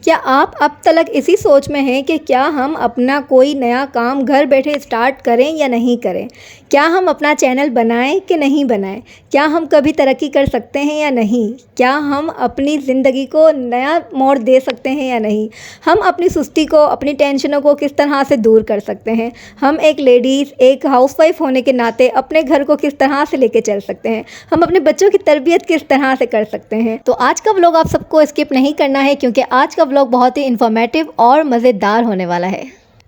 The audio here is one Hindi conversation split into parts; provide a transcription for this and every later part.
क्या आप अब तक इसी सोच में हैं कि क्या हम अपना कोई नया काम घर बैठे स्टार्ट करें या नहीं करें? क्या हम अपना चैनल बनाएं कि नहीं बनाएं? क्या हम कभी तरक्की कर सकते हैं या नहीं? क्या हम अपनी ज़िंदगी को नया मोड़ दे सकते हैं या नहीं? हम अपनी सुस्ती को, अपनी टेंशनों को किस तरह से दूर कर सकते हैं? हम एक लेडीज़, एक हाउसवाइफ होने के नाते अपने घर को किस तरह से लेके चल सकते हैं? हम अपने बच्चों की तरबियत किस तरह से कर सकते हैं? तो आज का व्लॉग आप सबको स्किप नहीं करना है, क्योंकि आज का व्लॉग बहुत ही इन्फॉर्मेटिव और मज़ेदार होने वाला है।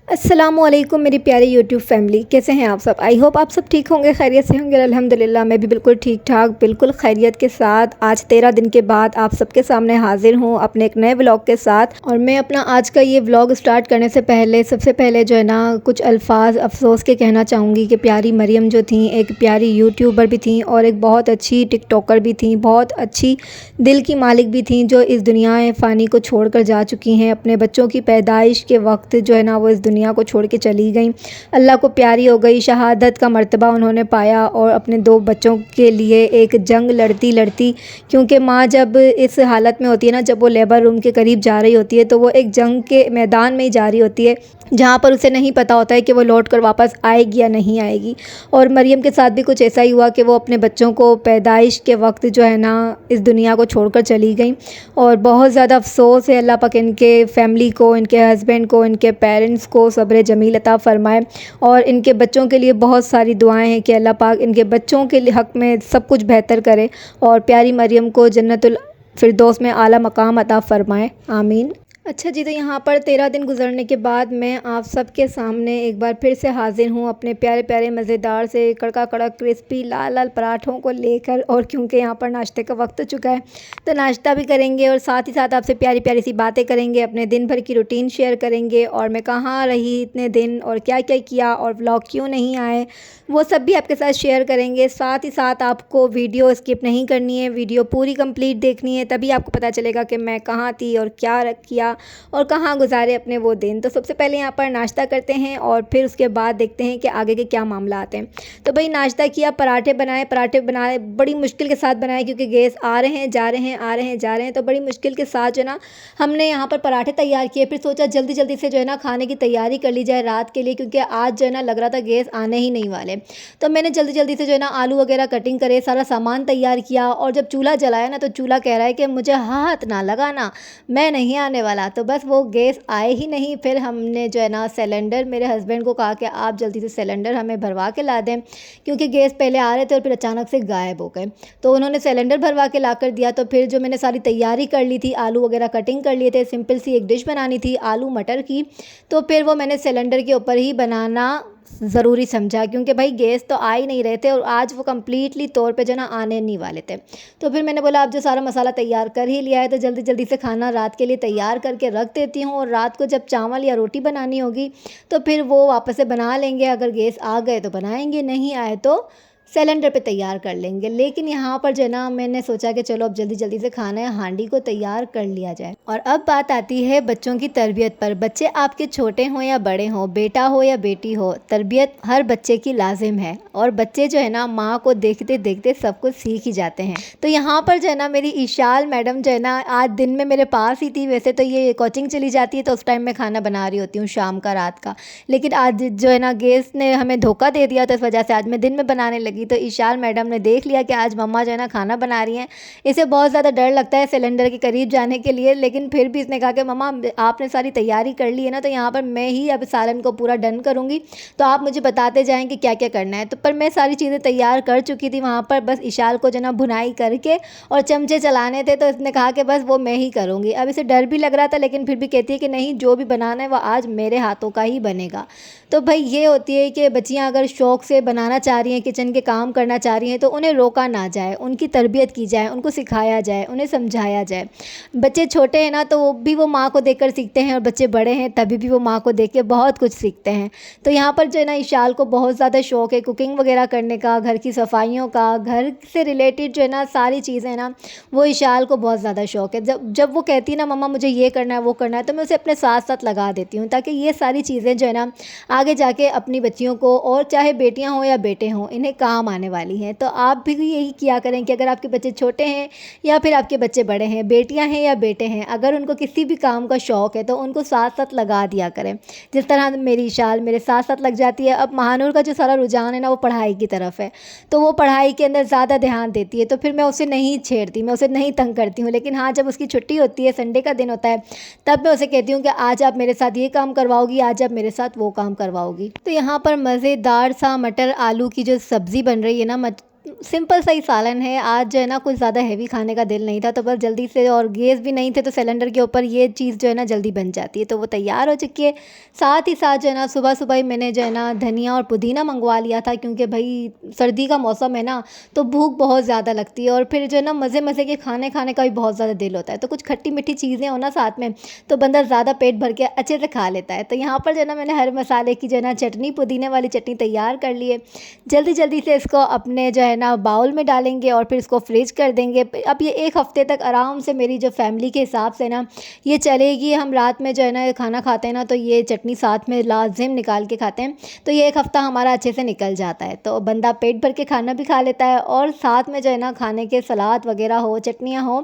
अस्सलामुअलैकुम मेरी प्यारी यूट्यूब फैमिली, कैसे हैं आप सब? आई होप आप सब ठीक होंगे, खैरियत से होंगे। अल्हम्दुलिल्लाह मैं भी बिल्कुल ठीक ठाक, बिल्कुल खैरियत के साथ आज 13 दिन के बाद आप सबके सामने हाजिर हूँ अपने एक नए व्लॉग के साथ। और मैं अपना आज का ये व्लॉग स्टार्ट करने से पहले सबसे पहले जो है ना कुछ अल्फाज अफसोस के कहना चाहूँगी कि प्यारी मरियम जो थी, एक प्यारी यूट्यूबर भी थी और एक बहुत अच्छी टिकटॉकर भी थी, बहुत अच्छी दिल की मालिक भी थी, जो इस दुनिया फ़ानी को छोड़ कर जा चुकी हैं। अपने बच्चों की पैदाइश के वक्त जो है ना वो इस दुनिया को छोड़ के चली गई, अल्लाह को प्यारी हो गई, शहादत का मर्तबा उन्होंने पाया और अपने 2 बच्चों के लिए एक जंग लड़ती लड़ती, क्योंकि माँ जब इस हालत में होती है ना, जब वो लेबर रूम के करीब जा रही होती है तो वो एक जंग के मैदान में ही जा रही होती है, जहाँ पर उसे नहीं पता होता है कि वो लौट कर वापस आएगी या नहीं आएगी। और मरियम के साथ भी कुछ ऐसा ही हुआ कि वो अपने बच्चों को पैदाइश के वक्त जो है ना इस दुनिया को छोड़कर चली गई। और बहुत ज़्यादा अफसोस है, अल्लाह पाक इनके फैमिली को, इनके हस्बैंड को, इनके पेरेंट्स को सब्र जमील अता फ़रमाए और इनके बच्चों के लिए बहुत सारी दुआएं हैं कि अल्लाह पाक इनके बच्चों के हक़ में सब कुछ बेहतर करे और प्यारी मरियम को जन्नतुल फिरदौस में आला मकाम अता फ़रमाए, आमीन। अच्छा जी, तो यहाँ पर 13 दिन गुजरने के बाद मैं आप सबके सामने एक बार फिर से हाज़िर हूँ अपने प्यारे प्यारे मज़ेदार से कड़का कड़क क्रिस्पी लाल लाल पराठों को लेकर। और क्योंकि यहाँ पर नाश्ते का वक्त हो चुका है तो नाश्ता भी करेंगे और साथ ही साथ आपसे प्यारी प्यारी सी बातें करेंगे, अपने दिन भर की रूटीन शेयर करेंगे और मैं कहाँ रही इतने दिन और क्या क्या किया और व्लॉग क्यों नहीं आए, वो सब भी आपके साथ शेयर करेंगे। साथ ही साथ आपको वीडियो स्किप नहीं करनी है, वीडियो पूरी कंप्लीट देखनी है, तभी आपको पता चलेगा कि मैं कहाँ थी और क्या किया और कहाँ गुजारे अपने वो दिन। तो सबसे पहले यहाँ पर नाश्ता करते हैं और फिर उसके बाद देखते हैं कि आगे के क्या मामला आते हैं। तो भाई नाश्ता किया, पराठे बनाए बड़ी मुश्किल के साथ बनाए, क्योंकि गेस्ट आ रहे हैं जा रहे हैं, आ रहे हैं जा रहे हैं, तो बड़ी मुश्किल के साथ जो है ना हमने यहाँ पर पराठे तैयार किए। फिर सोचा जल्दी जल्दी से जो है ना खाने की तैयारी कर ली जाए रात के लिए, क्योंकि आज जो है ना लग रहा था गेस्ट आने ही नहीं वाले। तो मैंने जल्दी जल्दी से जो है ना आलू वगैरह कटिंग करे, सारा सामान तैयार किया और जब चूल्हा जलाया ना तो चूल्हा कह रहा है कि मुझे हाथ ना लगाना, मैं नहीं आने वाला। तो बस वो गैस आए ही नहीं। फिर हमने जो है ना सिलेंडर, मेरे हस्बैंड को कहा कि आप जल्दी से सिलेंडर हमें भरवा के ला दें, क्योंकि गैस पहले आ रहे थे और फिर अचानक से गायब हो गए। तो उन्होंने सिलेंडर भरवा के ला कर दिया। तो फिर जो मैंने सारी तैयारी कर ली थी, आलू वगैरह कटिंग कर लिए थे, सिंपल सी एक डिश बनानी थी आलू मटर की, तो फिर वो मैंने सिलेंडर के ऊपर ही बनाना ज़रूरी समझा, क्योंकि भाई गैस तो आ ही नहीं रहे थे और आज वो कम्प्लीटली तौर पे जो ना आने नहीं वाले थे। तो फिर मैंने बोला अब जो सारा मसाला तैयार कर ही लिया है तो जल्दी जल्दी से खाना रात के लिए तैयार करके रख देती हूँ, और रात को जब चावल या रोटी बनानी होगी तो फिर वो वापस से बना लेंगे। अगर गैस आ गए तो बनाएंगे, नहीं आए तो सिलेंडर पे तैयार कर लेंगे। लेकिन यहाँ पर जो है ना मैंने सोचा कि चलो अब जल्दी जल्दी से खाना है हांडी को तैयार कर लिया जाए। और अब बात आती है बच्चों की तरबियत पर। बच्चे आपके छोटे हों या बड़े हों, बेटा हो या बेटी हो, तरबियत हर बच्चे की लाजिम है और बच्चे जो है ना माँ को देखते देखते सब कुछ सीख ही जाते हैं। तो यहाँ पर जो है ना मेरी इशाल मैडम जो है ना आज दिन में मेरे पास ही थी। वैसे तो ये कोचिंग चली जाती है तो उस टाइम मैं खाना बना रही होती हूँ शाम का, रात का, लेकिन आज जो है ना गेस्ट ने हमें धोखा दे दिया तो इस वजह से आज मैं दिन में बनाने लगी। तो इशाल मैडम ने देख लिया कि आज मम्मा जो है ना खाना बना रही हैं। इसे बहुत ज़्यादा डर लगता है सिलेंडर के करीब जाने के लिए, लेकिन फिर भी इसने कहा कि मम्मा आपने सारी तैयारी कर ली है ना, तो यहाँ पर मैं ही अब सालन को पूरा डन करूँगी, तो आप मुझे बताते जाएँ कि क्या क्या करना है। तो पर मैं सारी चीज़ें तैयार कर चुकी थी वहाँ पर, बस इशाल को जो ना भुनाई करके और चमचे चलाने थे, तो इसने कहा कि बस वो मैं ही करूँगी। अब इसे डर भी लग रहा था, लेकिन फिर भी कहती है कि नहीं, जो भी बनाना है वो आज मेरे हाथों का ही बनेगा। तो भाई ये होती है कि बच्चियाँ अगर शौक़ से बनाना चाह रही हैं, किचन के काम करना चाह रही हैं, तो उन्हें रोका ना जाए, उनकी तरबियत की जाए, उनको सिखाया जाए, उन्हें समझाया जाए। बच्चे छोटे हैं ना तो वो माँ को देखकर सीखते हैं, और बच्चे बड़े हैं तभी भी वो माँ को देख के बहुत कुछ सीखते हैं। तो यहाँ पर जो है ना इशाल को बहुत ज़्यादा शौक़ है कुकिंग वगैरह करने का, घर की सफाइयों का, घर से रिलेटेड जो है ना सारी चीज़ें ना वो इशाल को बहुत ज़्यादा शौक़ है। जब वो कहती है ना मम्मा मुझे ये करना है वो करना है, तो मैं उसे अपने साथ साथ लगा देती हूँ, ताकि ये सारी चीज़ें जो है ना आगे जाके अपनी बच्चियों को, और चाहे बेटियां हों या बेटे हों, इन्हें काम काम आने वाली हैं। तो आप भी यही किया करें कि अगर आपके बच्चे छोटे हैं या फिर आपके बच्चे बड़े हैं, बेटियाँ हैं या बेटे हैं, अगर उनको किसी भी काम का शौक़ है तो उनको साथ-साथ लगा दिया करें। जिस तरह मेरी शाल मेरे साथ-साथ लग जाती है। अब महानूर का जो सारा रुझान है ना वो पढ़ाई की तरफ है, तो वो पढ़ाई के अंदर ज़्यादा ध्यान देती है, तो फिर मैं उसे नहीं छेड़ती, मैं उसे नहीं तंग करती हूँ। लेकिन हाँ, जब उसकी छुट्टी होती है, संडे का दिन होता है, तब मैं उसे कहती हूँ कि आज आप मेरे साथ ये काम करवाओगी, आज आप मेरे साथ वो काम करवाओगी। तो यहाँ पर मज़ेदार सा मटर आलू की जो सब्ज़ी बन रही है ना, सिंपल सा ही सालन है। आज जो है ना कुछ ज़्यादा हेवी खाने का दिल नहीं था, तो बस जल्दी से, और गैस भी नहीं थे तो सिलेंडर के ऊपर ये चीज़ जो है ना जल्दी बन जाती है, तो वो तैयार हो चुकी है। साथ ही साथ जो है ना सुबह-सुबह ही मैंने जो है ना धनिया और पुदीना मंगवा लिया था, क्योंकि भाई सर्दी का मौसम है ना, तो भूख बहुत ज़्यादा लगती है और फिर जो है ना मज़े-मज़े के खाने खाने का भी बहुत ज़्यादा दिल होता है। तो कुछ खट्टी-मीठी चीज़ें हो ना साथ में, तो बंदा ज़्यादा पेट भर के अच्छे से खा लेता है। तो यहाँ पर जो है ना मैंने हर मसाले की जो है ना चटनी, पुदीने वाली चटनी तैयार कर ली है। जल्दी-जल्दी से इसको अपने जो है ना बाउल में डालेंगे और फिर इसको फ्रीज कर देंगे। अब ये 1 हफ़्ते तक आराम से मेरी जो फैमिली के हिसाब से ना ये चलेगी। हम रात में जो है ना ये खाना खाते हैं ना, तो ये चटनी साथ में लाज़िम निकाल के खाते हैं, तो ये 1 हफ़्ता हमारा अच्छे से निकल जाता है। तो बंदा पेट भर के खाना भी खा लेता है और साथ में जो है ना खाने के सलाद वगैरह हो, चटनियाँ हो,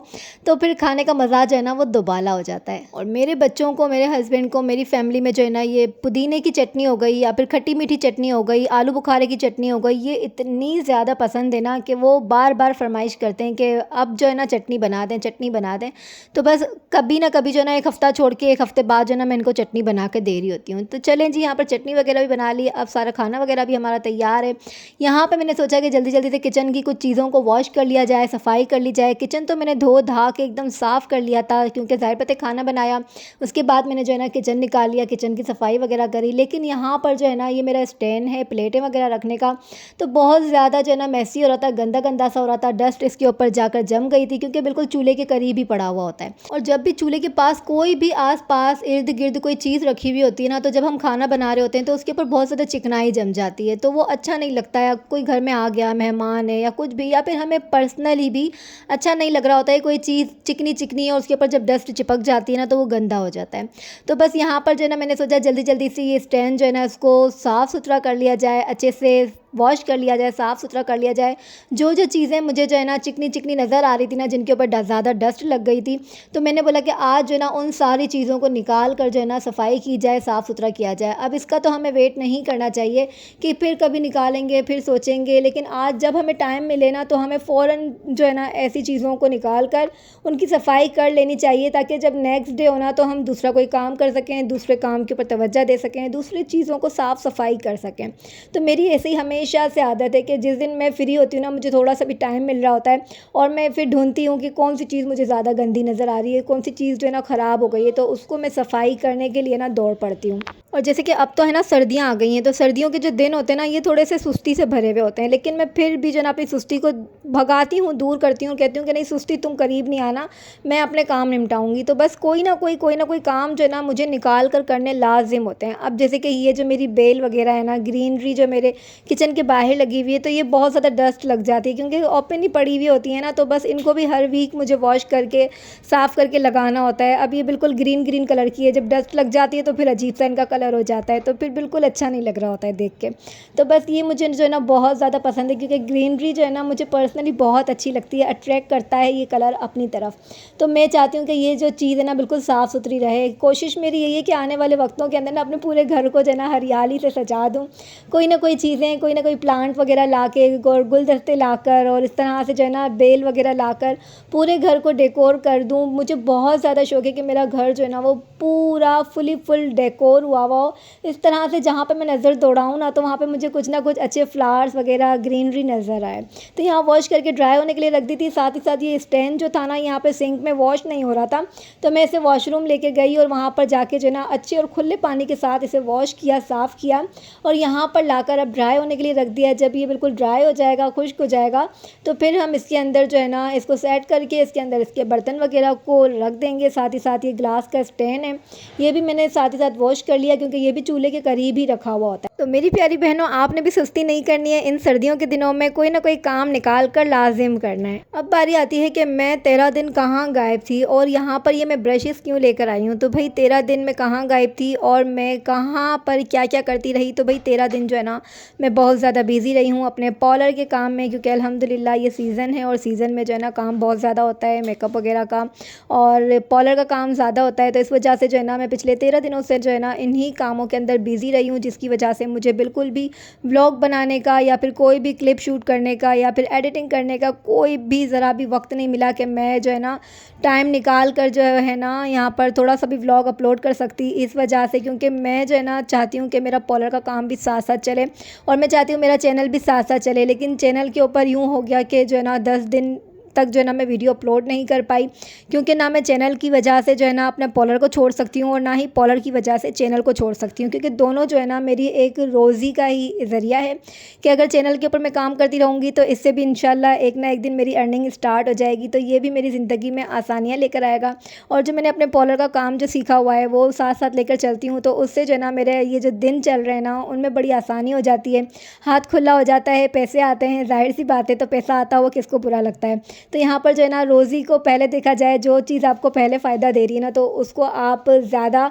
तो फिर खाने का मज़ा जो है ना वो दुबाला हो जाता है। और मेरे बच्चों को, मेरे हस्बैंड को, मेरी फैमिली में जो है ना ये पुदीने की चटनी हो गई या फिर खट्टी मीठी चटनी हो गई, आलू बुखारे की चटनी हो गई, ये इतनी ज़्यादा पसंद है ना कि वो बार-बार फ़रमाइश करते हैं कि अब जो है ना चटनी बना दें, चटनी बना दें। तो बस कभी ना कभी जो है ना 1 हफ़्ता छोड़ के 1 हफ़्ते बाद जो है ना मैं इनको चटनी बना के दे रही होती हूँ। तो चलें जी, यहाँ पर चटनी वगैरह भी बना ली, अब सारा खाना वगैरह भी हमारा तैयार है। यहाँ पे मैंने सोचा कि जल्दी-जल्दी से किचन की कुछ चीज़ों को वॉश कर लिया जाए, सफाई कर ली जाए। किचन तो मैंने धो-धा के एकदम साफ़ कर लिया था, क्योंकि ज़ाहिर बात है खाना बनाया, उसके बाद मैंने जो है ना किचन निकाल लिया, किचन की सफाई वगैरह करी। लेकिन यहाँ पर जो है ना ये मेरा स्टैंड है प्लेटें वगैरह रखने का, तो बहुत ज़्यादा जो है ना मेसी हो रहा था, गंदा-गंदा सा हो रहा था। डस्ट इसके ऊपर जाकर जम गई थी, क्योंकि बिल्कुल चूल्हे के करीब ही पड़ा हुआ होता है। और जब भी चूल्हे के पास कोई भी आस-पास इर्द-गिर्द कोई चीज़ रखी हुई होती है ना, तो जब हम खाना बना रहे होते हैं तो उसके ऊपर बहुत ज़्यादा चिकनाई जम जाती है, तो वो अच्छा नहीं लगता है। कोई घर में आ गया, मेहमान है या कुछ भी, या फिर हमें पर्सनली भी अच्छा नहीं लग रहा होता है, कोई चीज़ चिकनी-चिकनी है और उसके ऊपर जब डस्ट चिपक जाती है ना, तो वो गंदा हो जाता है। तो बस यहाँ पर जो है ना मैंने सोचा जल्दी-जल्दी से ये स्टैंड जो है ना इसको साफ़-सुथरा कर लिया जाए, अच्छे से वॉश कर लिया जाए, साफ़ सुथरा कर लिया जाए। जो चीज़ें मुझे जो है ना चिकनी नज़र आ रही थी ना, जिनके ऊपर ज़्यादा डस्ट लग गई थी, तो मैंने बोला कि आज जो है ना उन सारी चीज़ों को निकाल कर जो है ना सफाई की जाए, साफ़ सुथरा किया जाए। अब इसका तो हमें वेट नहीं करना चाहिए कि फिर कभी निकालेंगे, फिर सोचेंगे, लेकिन आज जब हमें टाइम मिले ना, तो हमें फ़ौरन जो है ना ऐसी चीज़ों को निकाल कर उनकी सफाई कर लेनी चाहिए, ताकि जब नेक्स्ट डे होना तो हम दूसरा कोई काम कर सकें, दूसरे काम के ऊपर तवज्जो दे सकें, दूसरी चीज़ों को साफ़ सफाई कर सकें। तो मेरी ऐसे ही हमेशा से आदत है कि जिस दिन मैं फ्री होती हूँ ना, मुझे थोड़ा सा भी टाइम मिल रहा होता है और मैं फिर ढूंढती हूँ कि कौन सी चीज़ मुझे ज़्यादा गंदी नज़र आ रही है, कौन सी चीज़ जो है ना ख़राब हो गई है, तो उसको मैं सफाई करने के लिए ना दौड़ पड़ती हूँ। और जैसे कि अब तो है ना सर्दियाँ आ गई हैं, तो सर्दियों के जो दिन होते हैं ना, ये थोड़े से सुस्ती से भरे हुए होते हैं, लेकिन मैं फिर भी जो है ना अपनी सुस्ती को भगाती हूँ, दूर करती हूँ, कहती हूँ कि नहीं सुस्ती, तुम करीब नहीं आना, मैं अपने काम निपटाऊंगी। तो बस कोई ना कोई काम जो है ना मुझे निकाल कर करने लाजिम होते हैं। अब जैसे कि ये जो मेरी बेल वगैरह है ना, ग्रीनरी जो मेरे किचन के बाहर लगी हुई है, तो ये बहुत ज़्यादा डस्ट लग जाती है, क्योंकि ओपन ही पड़ी हुई होती है ना, तो बस इनको भी हर वीक मुझे वॉश करके साफ़ करके लगाना होता है। अब ये बिल्कुल ग्रीन कलर की है, जब डस्ट लग जाती है तो फिर अजीब सा इनका कलर हो जाता है, तो फिर बिल्कुल अच्छा नहीं लग रहा होता है देख के। तो बस ये मुझे जो है ना बहुत ज़्यादा पसंद है, क्योंकि ग्रीनरी जो है ना मुझे पर्सनली बहुत अच्छी लगती है, अट्रैक्ट करता है ये कलर अपनी तरफ। तो मैं चाहती हूँ कि ये जो चीज़ है ना बिल्कुल साफ़ सुथरी रहे। कोशिश मेरी यही है कि आने वाले वक्तों के अंदर ना अपने पूरे घर को जो है ना हरियाली से सजा दूँ, कोई ना कोई चीज़ें, कोई ना कोई प्लांट वगैरह ला के और गुलदस्ते लाकर और इस तरह से जो है ना बेल वगैरह लाकर पूरे घर को डेकोर कर दूँ। मुझे बहुत ज़्यादा शौक है कि मेरा घर जो है ना वो पूरा फुल डेकोर हुआ हो, इस तरह से जहाँ पे मैं नज़र दौड़ाऊँ ना, तो वहाँ पे मुझे कुछ ना कुछ अच्छे फ्लावर्स वगैरह ग्रीनरी नज़र आए। तो यहाँ वॉश करके ड्राई होने के लिए रख दी थी। साथ ही साथ ये स्टैंड जो था ना, यहाँ पे सिंक में वॉश नहीं हो रहा था, तो मैं इसे वॉशरूम लेके गई और वहाँ पर जाके जो है ना अच्छे और खुले पानी के साथ इसे वॉश किया, साफ़ किया और यहाँ पर लाकर अब ड्राई होने के लिए रख दिया। जब ये बिल्कुल ड्राई हो जाएगा, खुश्क हो जाएगा, तो फिर हम इसके अंदर जो है ना इसको सेट करके इसके अंदर इसके बर्तन वगैरह को रख देंगे। साथ ही साथ ये ग्लास का स्टैंड है, ये भी मैंने साथ ही साथ वॉश कर लिया, क्योंकि ये भी चूल्हे के करीब ही रखा हुआ होता है। तो मेरी प्यारी बहनों, आपने भी सुस्ती नहीं करनी है। इन सर्दियों के दिनों में कोई ना कोई काम निकाल कर लाजिम करना है। अब बारी आती है कि मैं 13 दिन कहाँ गायब थी और यहाँ पर ये मैं ब्रशेस क्यों लेकर आई हूँ। तो भाई 13 दिन में कहाँ गायब थी और मैं कहाँ पर क्या क्या करती रही। तो भाई 13 दिन जो है ना, मैं बहुत ज़्यादा बिज़ी रही हूँ अपने पार्लर के काम में, क्योंकि अल्हम्दुलिल्लाह ये सीज़न है और सीज़न में जो है ना काम बहुत ज़्यादा होता है, मेकअप वगैरह का और पार्लर का काम ज़्यादा होता है। तो इस वजह से जो है ना मैं पिछले 13 दिनों से जो है ना इन्हीं कामों के अंदर बिज़ी रही हूँ, जिसकी वजह से मुझे बिल्कुल भी व्लॉग बनाने का या फिर कोई भी क्लिप शूट करने का या फिर एडिटिंग करने का कोई भी ज़रा भी वक्त नहीं मिला कि मैं जो है ना टाइम निकाल कर जो है ना यहाँ पर थोड़ा सा भी व्लॉग अपलोड कर सकती। इस वजह से क्योंकि मैं जो है ना चाहती हूँ कि मेरा पार्लर का काम भी साथ साथ चले और मैं चाहती हूँ मेरा चैनल भी साथ साथ चले। लेकिन चैनल के ऊपर यूँ हो गया कि जो है ना 10 दिन तक जो है ना मैं वीडियो अपलोड नहीं कर पाई, क्योंकि ना मैं चैनल की वजह से जो है ना अपने पार्लर को छोड़ सकती हूँ और ना ही पार्लर की वजह से चैनल को छोड़ सकती हूँ, क्योंकि दोनों जो है ना मेरी एक रोज़ी का ही ज़रिया है कि अगर चैनल के ऊपर मैं काम करती रहूँगी तो इससे भी इंशाल्लाह एक ना एक दिन मेरी अर्निंग स्टार्ट हो जाएगी। तो ये भी मेरी ज़िंदगी में आसानियाँ लेकर आएगा और जो मैंने अपने पार्लर का काम जो सीखा हुआ है वो साथ साथ लेकर चलती हूँ, तो उससे जो है ना मेरे ये जो दिन चल रहे हैं ना उनमें बड़ी आसानी हो जाती है, हाथ खुला हो जाता है, पैसे आते हैं। जाहिर सी बात है, तो पैसा आता हुआ किसको बुरा लगता है। तो यहाँ पर जो है ना रोज़ी को पहले देखा जाए, जो चीज़ आपको पहले फ़ायदा दे रही है ना तो उसको आप ज़्यादा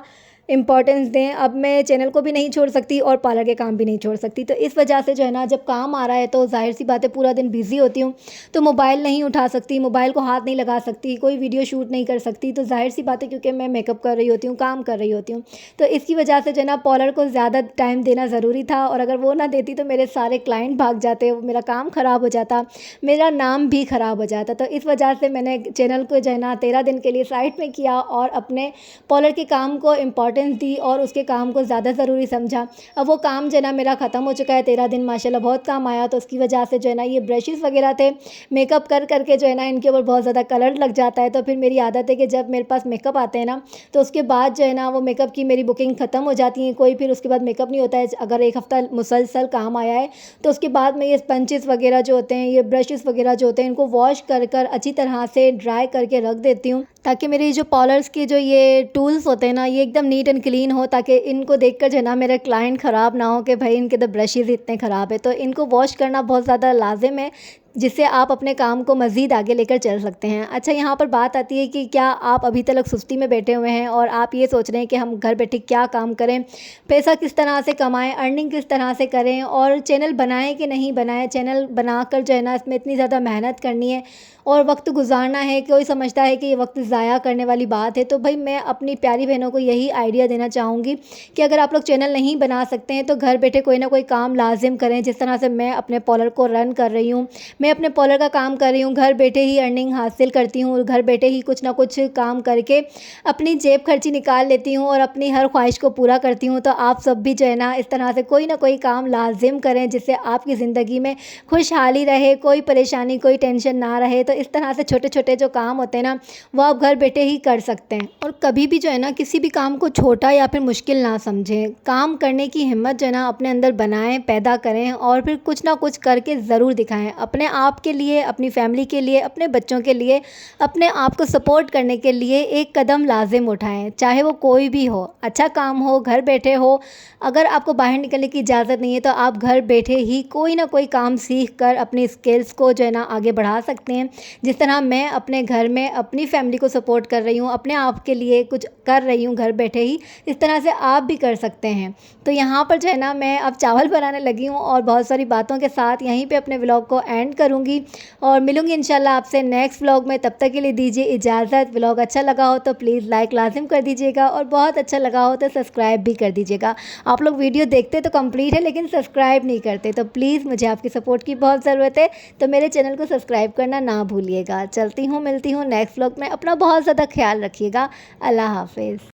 इम्पॉर्टेंस दें। अब मैं चैनल को भी नहीं छोड़ सकती और पार्लर के काम भी नहीं छोड़ सकती। तो इस वजह से जो है ना जब काम आ रहा है तो जाहिर सी बात है पूरा दिन बिज़ी होती हूँ, तो मोबाइल नहीं उठा सकती, मोबाइल को हाथ नहीं लगा सकती, कोई वीडियो शूट नहीं कर सकती। तो जाहिर सी बात है क्योंकि मैं मेकअप कर रही होती हूँ, काम कर रही होती हूँ, तो इसकी वजह से जो है ना पार्लर को ज़्यादा टाइम देना ज़रूरी था और अगर वो ना देती तो मेरे सारे क्लाइंट भाग जाते, मेरा काम ख़राब हो जाता, मेरा नाम भी ख़राब हो जाता। तो इस वजह से मैंने चैनल को जो है ना 13 दिन के लिए साइड में किया और अपने पार्लर के काम को इम्पॉर्टेंस दी और उसके काम को ज़्यादा ज़रूरी समझा। अब वो काम जो है ना मेरा ख़त्म हो चुका है, 13 दिन माशाल्लाह बहुत काम आया। तो उसकी वजह से जो है ना ये ब्रशेस वगैरह थे, मेकअप कर करके जो है ना इनके ऊपर बहुत ज़्यादा कलर लग जाता है। तो फिर मेरी आदत है कि जब मेरे पास मेकअप आते हैं ना तो उसके बाद जो है ना वो मेकअप की मेरी बुकिंग ख़त्म हो जाती है, कोई फिर उसके बाद मेकअप नहीं होता है। अगर एक हफ़्ता मुसलसल काम आया है तो उसके बाद में ये स्पंचेस वगैरह जो होते हैं, ये ब्रशेस वगैरह जो होते हैं, इनको वॉश कर कर अच्छी तरह से ड्राई करके रख देती हूँ, ताकि मेरी जो पार्लर्स की जो ये टूल्स होते हैं ना ये एकदम नीट एंड क्लीन हो, ताकि इनको देखकर जो है ना मेरे क्लाइंट ख़राब ना हो कि भाई इनके तो ब्रशेज़ इतने ख़राब है। तो इनको वॉश करना बहुत ज़्यादा लाजिम है, जिससे आप अपने काम को मज़ीद आगे लेकर चल सकते हैं। अच्छा, यहाँ पर बात आती है कि क्या आप अभी तक सुस्ती में बैठे हुए हैं और आप ये सोच रहे हैं कि हम घर बैठे क्या काम करें, पैसा किस तरह से कमाएं, अर्निंग किस तरह से करें और चैनल बनाएं कि नहीं बनाएं। चैनल बनाकर जो है ना इसमें इतनी ज़्यादा मेहनत करनी है और वक्त गुजारना है, कोई समझता है कि ये वक्त ज़ाया करने वाली बात है। तो भाई मैं अपनी प्यारी बहनों को यही आइडिया देना चाहूँगी कि अगर आप लोग चैनल नहीं बना सकते हैं तो घर बैठे कोई ना कोई काम लाजिम करें। जिस तरह से मैं अपने पार्लर को रन कर रही हूँ, मैं अपने पार्लर का काम कर रही हूँ, घर बैठे ही अर्निंग हासिल करती हूँ और घर बैठे ही कुछ ना कुछ काम करके अपनी जेब खर्ची निकाल लेती हूँ और अपनी हर ख्वाहिश को पूरा करती हूँ। तो आप सब भी जो है ना इस तरह से कोई ना कोई काम लाजिम करें, जिससे आपकी ज़िंदगी में खुशहाली रहे, कोई परेशानी कोई टेंशन ना रहे। तो इस तरह से छोटे छोटे जो काम होते हैं ना वो आप घर बैठे ही कर सकते हैं और कभी भी जो है ना किसी भी काम को छोटा या फिर मुश्किल ना समझें। काम करने की हिम्मत जो है ना अपने अंदर बनाएं, पैदा करें और फिर कुछ ना कुछ करके ज़रूर दिखाएं। अपने आप के लिए, अपनी फैमिली के लिए, अपने बच्चों के लिए, अपने आप को सपोर्ट करने के लिए एक कदम लाजिम उठाएं, चाहे वो कोई भी हो, अच्छा काम हो, घर बैठे हो। अगर आपको बाहर निकलने की इजाज़त नहीं है तो आप घर बैठे ही कोई ना कोई काम सीख कर अपनी स्किल्स को जो है ना आगे बढ़ा सकते हैं। जिस तरह मैं अपने घर में अपनी फैमिली को सपोर्ट कर रही हूँ, अपने आप के लिए कुछ कर रही हूँ घर बैठे ही, इस तरह से आप भी कर सकते हैं। तो यहाँ पर जो है ना मैं अब चावल बनाने लगी हूँ और बहुत सारी बातों के साथ यहीं पे अपने व्लॉग को एंड करूँगी और मिलूँगी इंशाल्लाह आपसे नेक्स्ट व्लॉग में। तब तक के लिए दीजिए इजाज़त। व्लॉग अच्छा लगा हो तो प्लीज़ लाइक लाजिम कर दीजिएगा और बहुत अच्छा लगा हो तो सब्सक्राइब भी कर दीजिएगा। आप लोग वीडियो देखते तो कंप्लीट है लेकिन सब्सक्राइब नहीं करते, तो प्लीज़ मुझे आपकी सपोर्ट की बहुत ज़रूरत है, तो मेरे चैनल को सब्सक्राइब करना ना भूलिएगा। चलती हूँ, मिलती हूँ नेक्स्ट व्लॉग में। अपना बहुत ज़्यादा ख्याल रखिएगा। अल्लाह हाफिज़।